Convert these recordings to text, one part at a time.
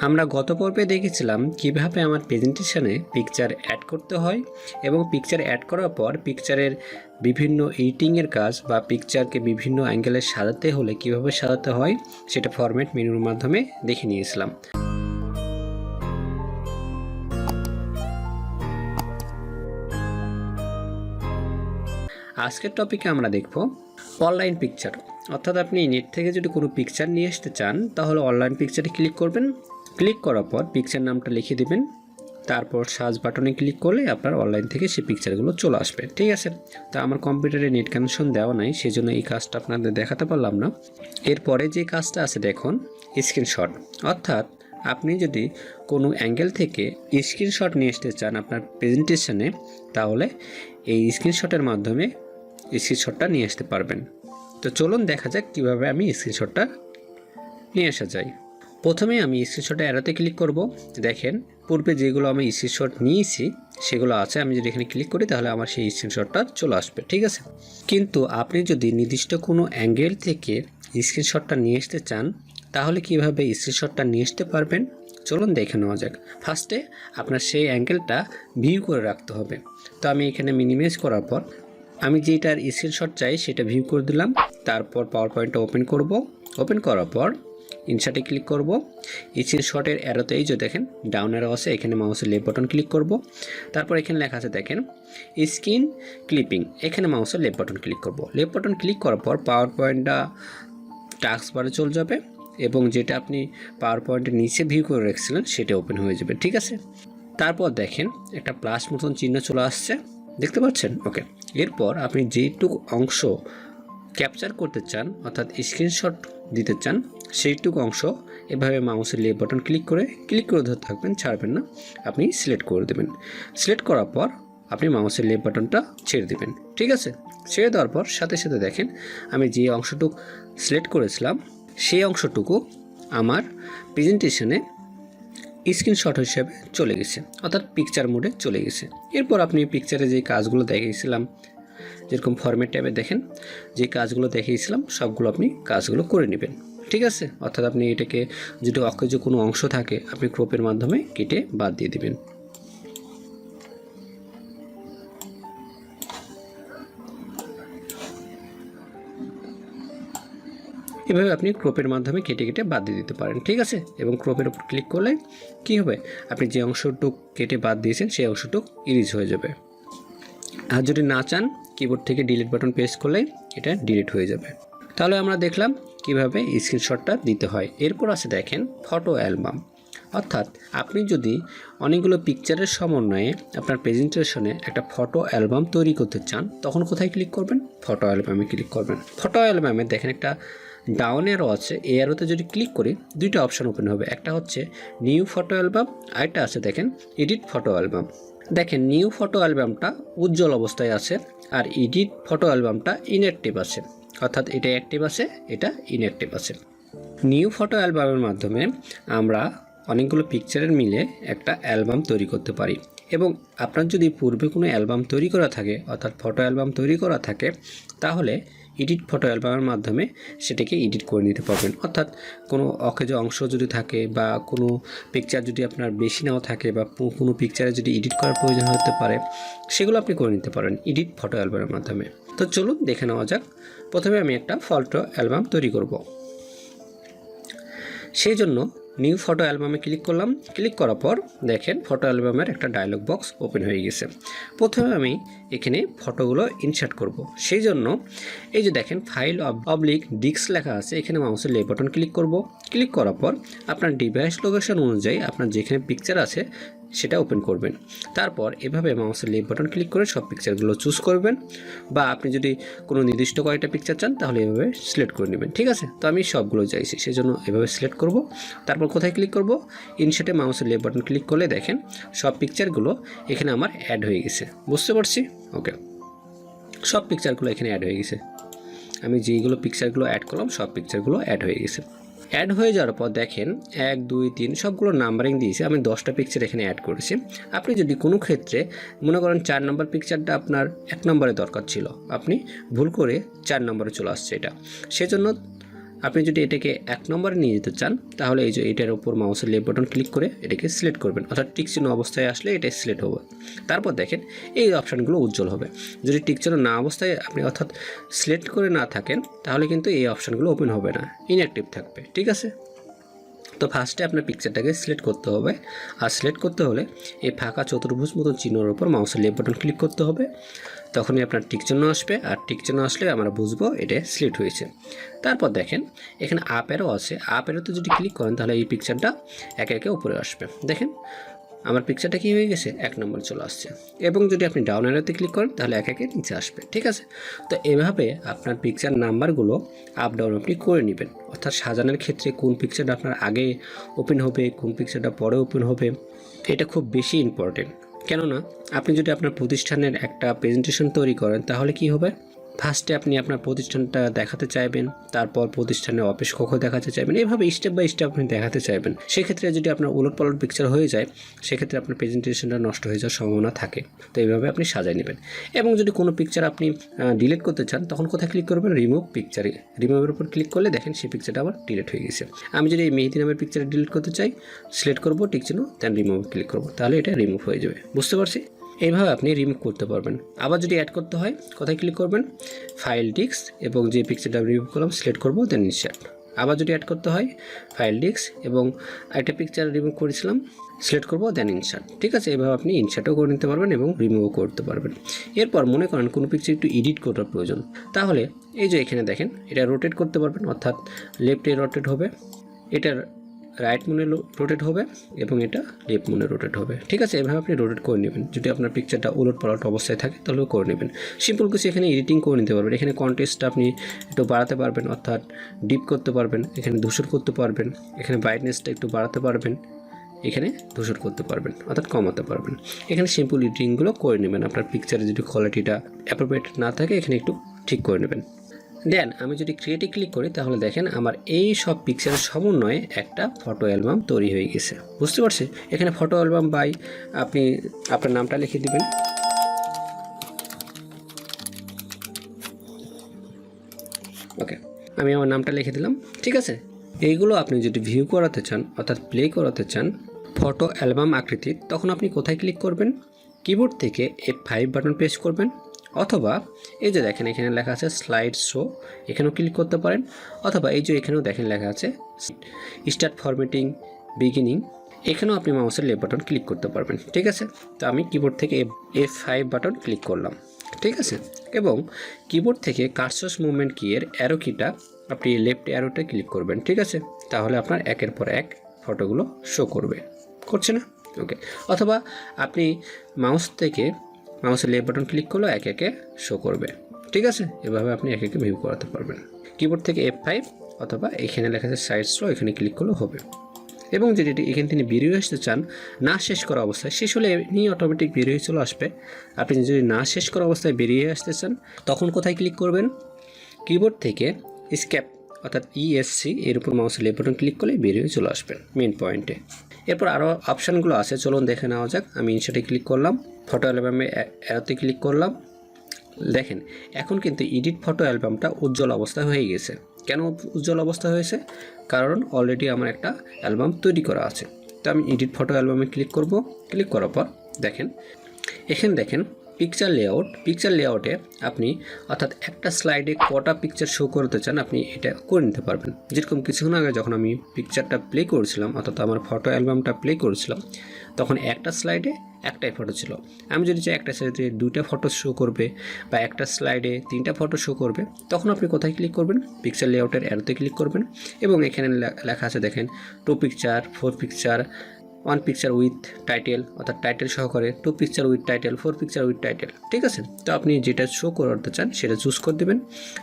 আমরা গত পর্বে দেখেছিলাম কিভাবে আমার প্রেজেন্টেশনে পিকচার অ্যাড করতে হয় এবং পিকচার অ্যাড করার পর পিকচারের বিভিন্ন এডিটিংয়ের কাজ বা পিকচারকে বিভিন্ন অ্যাঙ্গেলে সাজাতে হলে কিভাবে সাজাতে হয় সেটা ফরম্যাট মেনুর মাধ্যমে দেখে নিয়েছিলাম। আজকের টপিকে আমরা দেখব অনলাইন পিকচার, অর্থাৎ আপনি নেট থেকে যদি কোনো পিকচার নিয়ে আসতে চান তাহলে অনলাইন পিকচারে ক্লিক করবেন। ক্লিক করার পর পিকচার নামটা লিখে দিবেন, তারপর সার্চ বাটনে ক্লিক করলে আপনার অনলাইন থেকে সেই পিকচারগুলো চলে আসবে। ঠিক আছে, তা আমার কম্পিউটারে নেট কানেকশন দেওয়া নাই, সেজন্য এই কাজটা আপনাদের দেখাতে পারলাম না। এরপরে যে কাজটা আছে দেখুন, স্ক্রিনশট। অর্থাৎ আপনি যদি কোনো অ্যাঙ্গেল থেকে স্ক্রিনশট নিয়ে আসতে চান আপনার প্রেজেন্টেশনে, তাহলে এই স্ক্রিনশটের মাধ্যমে স্ক্রিনশটটা নিয়ে আসতে পারবেন। তো চলুন দেখা যাক কীভাবে আমি স্ক্রিনশটটা নিয়ে আসা যায়। প্রথমে আমি স্ক্রিনশটে অ্যারোতে ক্লিক করব। দেখেন পূর্বে যেগুলো আমি স্ক্রিনশট নিয়েছি সেগুলো আছে, আমি যদি এখানে ক্লিক করি তাহলে আমার সেই স্ক্রিনশটটা চলে আসবে। ঠিক আছে, কিন্তু আপনি যদি নির্দিষ্ট কোনো অ্যাঙ্গেল থেকে স্ক্রিনশটটা নিয়ে আসতে চান তাহলে কিভাবে স্ক্রিনশটটা নিয়ে আসতে পারবেন চলুন দেখে নেওয়া যাক। ফার্স্টে আপনার সেই অ্যাঙ্গেলটা ভিউ করে রাখতে হবে। তো আমি এখানে মিনিমাইজ করার পর আমি যেটার স্ক্রিনশট চাই সেটা ভিউ করে দিলাম। তারপর পাওয়ার পয়েন্টটা ওপেন করব। ওপেন করার পর ইনসার্টে ক্লিক করব। স্ক্রিনশটের অ্যারোতে এই যে দেখেন ডাউন অ্যারো আছে, এখানে মাউসের লেফট বাটন ক্লিক করব। তারপর এখানে লেখা আছে দেখেন স্ক্রিন ক্লিপিং, এখানে মাউসের লেফট বাটন ক্লিক করব। লেফট বাটন ক্লিক করার পর পাওয়ার পয়েন্টটা টাস্ক বারে চলে যাবে এবং যেটা আপনি পাওয়ার পয়েন্টের নিচে ভিউ করে রেখেছিলেন সেটা ওপেন হয়ে যাবে। ঠিক আছে, তারপর দেখেন একটা প্লাস মতন চিহ্ন চলে আসছে, দেখতে পাচ্ছেন? ওকে, এরপর আপনি যেটুকু অংশ ক্যাপচার করতে চান অর্থাৎ স্ক্রিনশট দিতে চান সেইটুকু অংশ এভাবে মাউসের লেফট বাটন ক্লিক করে ধরে থাকবেন, ছাড়বেন না, আপনি সিলেক্ট করে দেবেন। সিলেক্ট করার পর আপনি মাউসের লেফট বাটনটা ছেড়ে দেবেন। ঠিক আছে, ছেড়ে দেওয়ার পর সাথে সাথে দেখেন আমি যে অংশটুকু সিলেক্ট করেছিলাম সেই অংশটুকু আমার প্রেজেন্টেশনে স্ক্রিনশট হিসেবে চলে গেছে, অর্থাৎ পিকচার মোডে চলে গেছে। এরপর আপনি পিকচারে যে কাজগুলো দেখিয়েছিলাম, যেরকম ফরম্যাট ট্যাবে দেখেন যে কাজগুলো দেখিয়েছিলাম সবগুলো আপনি কাজগুলো করে নেবেন। ঠিক আছে, অর্থাৎ আপনি এটাকে যদি অকেজ কোনো অংশ থাকে আপনি ক্রপের মাধ্যমে কেটে বাদ দিয়ে দিবেন। এভাবে আপনি ক্রপের মাধ্যমে কেটে বাদ দিয়ে দিতে পারেন। ঠিক আছে, এবং ক্রপের উপর ক্লিক করলে কি হবে, আপনি যে অংশটুক কেটে বাদ দিয়েছেন সেই অংশটুক ইরেজ হয়ে যাবে। আর যদি না চান কিবোর্ড থেকে ডিলিট বাটন প্রেস করলে এটা ডিলিট হয়ে যাবে। তাহলে আমরা দেখলাম কিভাবে স্ক্রিনশটটা দিতে হয়। এরপর আছে দেখেন ফটো অ্যালবাম, অর্থাৎ আপনি যদি অনেকগুলো পিকচারের সমন্বয়ে আপনার প্রেজেন্টেশনে একটা ফটো অ্যালবাম তৈরি করতে চান তখন কোথায় ক্লিক করবেন? ফটো অ্যালবামে ক্লিক করবেন। ফটো অ্যালবামে দেখেন একটা ডাউন অ্যারো আছে, এই অ্যারোতে যদি ক্লিক করি দুইটা অপশান ওপেন হবে, একটা হচ্ছে নিউ ফটো অ্যালবাম, আরেকটা আছে দেখেন এডিট ফটো অ্যালবাম। দেখেন নিউ ফটো অ্যালবামটা উজ্জ্বল অবস্থায় আছে আর এডিট ফটো অ্যালবামটা ইনঅ্যাক্টিভ আছে, অর্থাৎ এটা অ্যাক্টিভ আছে এটা ইনঅ্যাক্টিভ আছে। নিউ ফটো অ্যালবামের মাধ্যমে আমরা অনেকগুলো পিকচারের মিলে একটা অ্যালবাম তৈরি করতে পারি এবং আপনার যদি পূর্বে কোনো অ্যালবাম তৈরি করা থাকে অর্থাৎ ফটো অ্যালবাম তৈরি করা থাকে তাহলে এডিট ফটো অ্যালবামের মাধ্যমে সেটাকে এডিট করে নিতে পারবেন। অর্থাৎ কোনো অকেজ অংশ যদি থাকে বা কোনো পিকচার যদি আপনার বেশি নাও থাকে বা কোনো পিকচারে যদি এডিট করার প্রয়োজন হতে পারে সেগুলো আপনি করে নিতে পারেন এডিট ফটো অ্যালবামের মাধ্যমে। তো চলুন দেখে নেওয়া যাক। প্রথমে আমি একটা ফটো অ্যালবাম তৈরি করব, সেই জন্য নিউ ফটো অ্যালবামে ক্লিক করলাম। ক্লিক করার পর দেখেন ফটো অ্যালবামের একটা ডায়লগ বক্স ওপেন হয়ে গেছে। প্রথমে আমি এখানে ফটোগুলো ইনসার্ট করব, সেই জন্য এই যে দেখেন ফাইল অবলিক ডিস্ক লেখা আছে, এখানে মাউসের লেফট বাটন ক্লিক করব। ক্লিক করার পর আপনার ডিভাইস লোকেশন অনুযায়ী আপনার যেখানে পিকচার আছে সেটা ওপেন করবেন। তারপর এভাবে মাউসের লেফট বাটন ক্লিক করে সব পিকচারগুলো চুজ করবেন, বা আপনি যদি কোনো নির্দিষ্ট কয়েকটা পিকচার চান তাহলে এভাবে সিলেক্ট করে নেবেন। ঠিক আছে, তো আমি সবগুলো চাইছি সেজন্য এভাবে সিলেক্ট করব। তারপর কোথায় ক্লিক করব? ইনসার্টে মাউসের লেফট বাটন ক্লিক করলে দেখেন সব পিকচারগুলো এখানে আমার অ্যাড হয়ে গেছে। বুঝতে পারছি? ওকে, সব পিকচারগুলো এখানে অ্যাড হয়ে গেছে। আমি যেইগুলো পিকচারগুলো অ্যাড করলাম সব পিকচারগুলো অ্যাড হয়ে গেছে। অ্যাড হয়ে যাওয়ার পর দেখেন 1 2 3 সবগুলো নাম্বারিং দিয়েছে, আমি 10টা পিকচার এখানে অ্যাড করেছি। আপনি যদি কোনো ক্ষেত্রে মনে করেন 4 নম্বর পিকচারটা আপনার 1 নম্বরে দরকার ছিল, আপনি ভুল করে 4 নম্বরে চলে আসছে এটা, সেজন্য আপনি যদি এটাকে 1 নম্বরে নিয়ে যেতে চান তাহলে এই যে এটার উপর মাউসের লেফট বাটন ক্লিক করে এটাকে সিলেক্ট করবেন, অর্থাৎ টিক চিহ্ন অবস্থায় আসলে এটা সিলেক্ট হবে। তারপর দেখেন এই অপশানগুলো উজ্জ্বল হবে। যদি টিক চিহ্ন না অবস্থায় আপনি অর্থাৎ সিলেক্ট করে না থাকেন তাহলে কিন্তু এই অপশানগুলো ওপেন হবে না, ইনঅ্যাক্টিভ থাকবে। ঠিক আছে, তো ফার্স্টে আপনার পিকচারটাকে সিলেক্ট করতে হবে, আর সিলেক্ট করতে হলে এই ফাঁকা চতুর্ভুজ মতো চিহ্নের উপর মাউসের লেফট বাটন ক্লিক করতে হবে, তখনই আপনার টিক চিহ্ন আসবে, আর টিক চিহ্ন আসলে আমরা বুঝবো এটা সিলেক্ট হয়েছে। তারপর দেখেন এখানে আপ অ্যারো আছে, আপ অ্যারোতে যদি ক্লিক করেন তাহলে এই পিকচারটা একে একে উপরে আসবে। দেখেন আমার পিকচারটা কী হয়ে গেছে, 1 নম্বর চলে আসছে। এবং যদি আপনি ডাউন অ্যারোতে ক্লিক করেন তাহলে একে একে নিচে আসবে। ঠিক আছে, তো এভাবে আপনার পিকচার নাম্বারগুলো আপ ডাউন আপনি করে নেবেন, অর্থাৎ সাজানোর ক্ষেত্রে কোন পিকচারটা আপনার আগে ওপেন হবে, কোন পিকচারটা পরে ওপেন হবে, এটা খুব বেশি ইম্পর্টেন্ট। কেননা আপনি যদি আপনার প্রতিষ্ঠানের একটা প্রেজেন্টেশন তৈরি করেন তাহলে কি হবে, ফার্স্টে আপনি আপনার প্রতিষ্ঠানটা দেখাতে চাইবেন, তারপর প্রতিষ্ঠানের অফিস কক্ষ দেখাতে চাইবেন, এভাবে স্টেপ বাই স্টেপ আপনি দেখাতে চাইবেন। সেক্ষেত্রে যদি আপনার উলটপালট পিকচার হয়ে যায় সেক্ষেত্রে আপনার প্রেজেন্টেশনটা নষ্ট হয়ে যাওয়ার সম্ভাবনা থাকে। তো এইভাবে আপনি সাজাই নেবেন। এবং যদি কোনো পিকচার আপনি ডিলিট করতে চান তখন কোথায় ক্লিক করবেন, রিমুভ পিকচারে, রিমুভের উপর ক্লিক করলে দেখেন সেই পিকচারটা আবার ডিলিট হয়ে গেছে। আমি যদি এই মেহেদি নামের পিকচার ডিলিট করতে চাই সিলেক্ট করবো টিক চিহ্ন, দেন রিমুভ ক্লিক করবো, তাহলে এটা রিমুভ হয়ে যাবে। বুঝতে পারছি? এইভাবে আপনি রিমুভ করতে পারবেন। আবার যদি অ্যাড করতে হয় কোথায় ক্লিক করবেন, ফাইল ডিস্ক, এবং যে পিকচারটা রিমুভ করলাম সিলেক্ট করবো, দেন ইনসার্ট। আবার যদি অ্যাড করতে হয় ফাইল ডিস্ক এবং একটা পিকচার রিমুভ করেছিলাম সিলেক্ট করবো, দেন ইনসার্ট। ঠিক আছে, এভাবে আপনি ইনসার্টও করে নিতে পারবেন এবং রিমুভও করতে পারবেন। এরপর মনে করেন কোনো পিকচার একটু এডিট করার প্রয়োজন, তাহলে এই যে এখানে দেখেন এটা রোটেট করতে পারবেন, অর্থাৎ লেফটে রোটেট হবে, এটার রাইট মনে রোটেট হবে এবং এটা লেফট মনে রোটেট হবে। ঠিক আছে, এভাবে আপনি রোটেট করে নেবেন। যদি আপনার পিকচারটা উলট পালট অবস্থায় থাকে তাহলেও করে নেবেন। সিম্পল কিছু এখানে এডিটিং করে নিতে পারবেন। এখানে কন্টেস্টটা আপনি একটু বাড়াতে পারবেন, অর্থাৎ ডিপ করতে পারবেন, এখানে ধূসর করতে পারবেন, এখানে ব্রাইটনেসটা একটু বাড়াতে পারবেন, এখানে ধূসর করতে পারবেন, অর্থাৎ কমাতে পারবেন। এখানে সিম্পল এডিটিংগুলো করে নেবেন। আপনার পিকচারে যদি কোয়ালিটিটা অ্যাপ্রোপ্রিয়েট না থাকে এখানে একটু ঠিক করে নেবেন। দেন আমি যদি ক্রিয়েটে ক্লিক করি তাহলে দেখেন আমার এই সব পিকচারের সমন্বয়ে একটা ফটো অ্যালবাম তৈরি হয়ে গেছে। বুঝতে পারছি? এখানে ফটো অ্যালবাম বাই আপনি আপনার নামটা লিখে দিবেন। ওকে, আমি আমার নামটা লিখে দিলাম। ঠিক আছে, এইগুলো আপনি যদি ভিউ করাতে চান অর্থাৎ প্লে করাতে চান ফটো অ্যালবাম আকৃতির, তখন আপনি কোথায় ক্লিক করবেন, কিবোর্ড থেকে F5 বাটন প্রেস করবেন, অথবা এই যে দেখেন এখানে লেখা আছে স্লাইড শো, এখানেও ক্লিক করতে পারেন, অথবা এই যে এখানেও দেখেন লেখা আছে স্টার্ট ফরম্যাটিং বিগিনিং, এখানেও আপনি মাউসের লেফট বাটন ক্লিক করতে পারবেন। ঠিক আছে, তো আমি কিবোর্ড থেকে F5 বাটন ক্লিক করলাম। ঠিক আছে, এবং কিবোর্ড থেকে কার্সর মুভমেন্ট কিয়ের অ্যারো কিটা আপনি লেফট অ্যারোটা ক্লিক করবেন। ঠিক আছে, তাহলে আপনার একের পর এক ফটোগুলো শো করবে, করছে না? ওকে, অথবা আপনি মাউসের লেফট বাটন ক্লিক করলে একে একে শো করবে। ঠিক আছে, এভাবে আপনি একে একে ভিউ করাতে পারবেন। কিবোর্ড থেকে F5 অথবা এখানে লেখা আছে সাইড স্লো, এখানে ক্লিক করলেও হবে। এবং যদি এখান থেকে বেরিয়ে আসতে চান না শেষ করা অবস্থায়, শেষ হলে নিয়ে অটোমেটিক বেরিয়ে চলে আসবে। আপনি যদি না শেষ করা অবস্থায় বেরিয়ে আসতে চান তখন কোথায় ক্লিক করবেন, কিবোর্ড থেকে স্কেপ অর্থাৎ ESC এর উপর মাউসের লেফট বাটন ক্লিক করলে বেরিয়ে চলে আসবেন মেন পয়েন্টে। এরপর আরও অপশানগুলো আছে, চলুন দেখে নেওয়া যাক। আমি ইনসার্টে ক্লিক করলাম, ফটো অ্যালবামে অ্যারোতে ক্লিক করলাম। দেখেন এখন কিন্তু এডিট ফটো অ্যালবামটা উজ্জ্বল অবস্থায় হয়ে গেছে। কেন উজ্জ্বল অবস্থা হয়েছে? কারণ অলরেডি আমার একটা অ্যালবাম তৈরি করা আছে। তো আমি এডিট ফটো অ্যালবামে ক্লিক করব। ক্লিক করার পর দেখেন এখানে দেখেন পিকচার লেআউটে আপনি অর্থাৎ একটা স্লাইডে কটা পিকচার শো করতে চান আপনি এটা করে নিতে পারবেন। যেরকম কিছুক্ষণ আগে যখন আমি পিকচারটা প্লে করেছিলাম অর্থাৎ আমার ফটো অ্যালবামটা প্লে করেছিলাম তখন একটা স্লাইডে একটাই ফটো ছিল। আমি যদি চাই একটা স্লাইডে 2টা ফটো শো করবে বা একটা স্লাইডে 3টা ফটো শো করবে, তখন আপনি কোথায় ক্লিক করবেন, পিকচার লেআউটের অ্যারোতে ক্লিক করবেন এবং এখানে লেখা আছে দেখেন 2 picture, 4 picture, 1 picture with title অর্থাৎ টাইটেল সহকারে, 2 picture with title, 4 picture with title. ঠিক আছে, তো আপনি যেটা শো করতে চান সেটা চুজ করে দেবেন।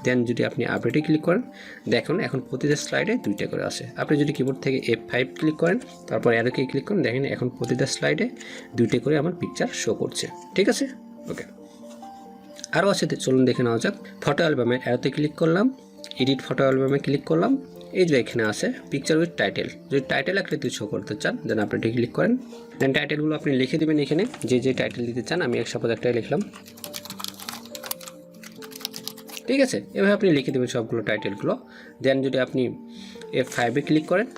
দেন যদি আপনি আপডেটে ক্লিক করেন দেখুন এখন প্রতিটা স্লাইডে 2টা করে আছে। আপনি যদি কিবোর্ড থেকে F5 ক্লিক করেন তারপর অ্যারোকে ক্লিক করেন দেখেন এখন প্রতিটা স্লাইডে 2টা করে আমার পিকচার শো করছে। ঠিক আছে, ওকে, আরও আছে, চলুন দেখে নেওয়া যাক। ফটো অ্যালবামে অ্যারোতে ক্লিক করলাম, এডিট ফটো অ্যালবামে ক্লিক করলাম, এই যে এখানে আছে পিকচার উইথ টাইটেল। যদি টাইটেল আকৃতি শো করতে চান দেন আপনি এটি ক্লিক করেন। দেন টাইটেলগুলো আপনি লিখে দেবেন এখানে যে টাইটেল দিতে চান। আমি সাপোজ একটাই লিখলাম ঠিক আছে, এভাবে আপনি লিখে দেবেন সবগুলো টাইটেলগুলো। দেন যদি আপনি F5-এ ক্লিক করেন,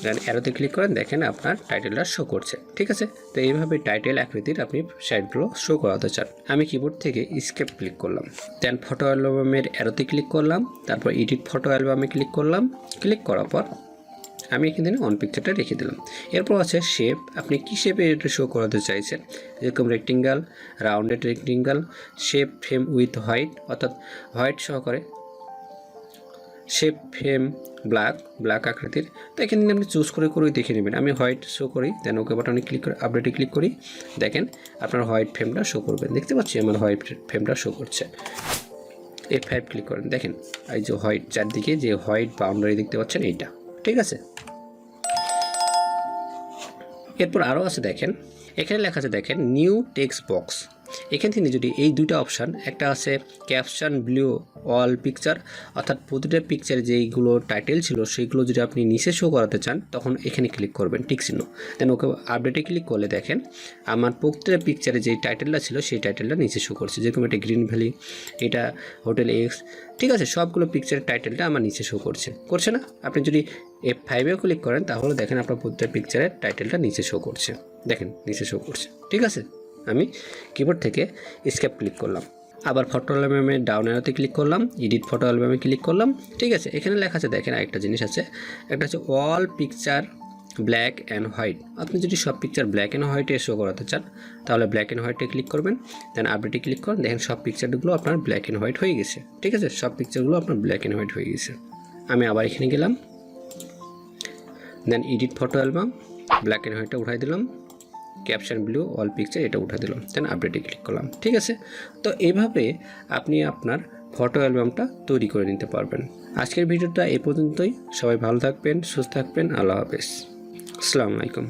দেন অ্যারোতে ক্লিক করেন, দেখেন আপনার টাইটেলটা শো করছে। ঠিক আছে, তো এইভাবে টাইটেল আকৃতির আপনি সাইটগুলো শো করাতে চান। আমি কিবোর্ড থেকে স্কেপ ক্লিক করলাম, দেন ফটো অ্যালবামের অ্যারোতে ক্লিক করলাম, তারপর এডিট ফটো অ্যালবামে ক্লিক করলাম। ক্লিক করার পর আমি এখানে অন পিকচারটা রেখে দিলাম। এরপর আছে শেপ, আপনি কী শেপে এটা শো করাতে চাইছেন, যেরকম rectangle, rounded rectangle, shape frame with white, অর্থাৎ হোয়াইট সহকারে, শেপ ফ্রেম ব্ল্যাক আকৃতির। তো এখানে আপনি চুজ করে দেখে নেবেন। আমি হোয়াইট শো করি, দেন ওকে বাটনে ক্লিক করে আপডেটে ক্লিক করি, দেখেন আপনার হোয়াইট ফ্রেমটা শো করবেন। দেখতে পাচ্ছি আমার হোয়াইট ফ্রেমটা শো করছে। F5 ক্লিক করেন, দেখেন এই যে হোয়াইট চারদিকে যে হোয়াইট বাউন্ডারি দেখতে পাচ্ছেন এইটা। ঠিক আছে, এরপর আরও আছে, দেখেন এখানে লেখা আছে, দেখেন নিউ টেক্সট বক্স। এখান থেকে যদি এই দুইটা অপশান, একটা আছে ক্যাপশন ব্লু অল পিকচার, অর্থাৎ প্রতিটা পিকচারে যেইগুলো টাইটেল ছিল সেইগুলো যদি আপনি নিচে শো করাতে চান তখন এখানে ক্লিক করবেন টিক চিহ্ন, দেন ওকে আপডেটে ক্লিক করলে দেখেন আমার প্রতিটা পিকচারে যেই টাইটেলটা ছিল সেই টাইটেলটা নিচে শো করছে। যেরকম এটা গ্রিন ভ্যালি, এটা হোটেল এক্স। ঠিক আছে, সবগুলো পিকচারের টাইটেলটা আমার নিচে শো করছে না? আপনি যদি F5-এও ক্লিক করেন তাহলে দেখেন আপনার প্রতিটা পিকচারের টাইটেলটা নিচে শো করছে, দেখেন নিচে শো করছে। ঠিক আছে, আমি কিবোর্ড থেকে স্কেপ ক্লিক করলাম, আবার ফটো অ্যালবামে ডাউন অ্যারোতে ক্লিক করলাম, এডিট ফটো অ্যালবামে ক্লিক করলাম। ঠিক আছে, এখানে লেখা আছে, দেখেন আরেকটা জিনিস আছে, একটা হচ্ছে all picture black and white. আপনি যদি সব পিকচার ব্ল্যাক অ্যান্ড হোয়াইটে শো করাতে চান তাহলে ব্ল্যাক অ্যান্ড হোয়াইটে ক্লিক করবেন, দেন আপডেটে ক্লিক করেন, দেখেন সব পিকচারগুলো আপনার ব্ল্যাক অ্যান্ড হোয়াইট হয়ে গেছে। ঠিক আছে, সব পিকচারগুলো আপনার ব্ল্যাক অ্যান্ড হোয়াইট হয়ে গেছে। আমি আবার এখানে গেলাম, then edit photo album, black and হোয়াইটটা উঠাই দিলাম, ক্যাপশন ব্লু অল পিকচার এটা উঠে দিলাম, দেন আপডেটে ক্লিক করলাম। ঠিক আছে, তো এইভাবে আপনি আপনার ফটো অ্যালবামটা তৈরি করে নিতে পারবেন। আজকের ভিডিওটা এ পর্যন্তই। সবাই ভালো থাকবেন, সুস্থ থাকবেন। আল্লাহ হাফেজ, আসসালামু আলাইকুম।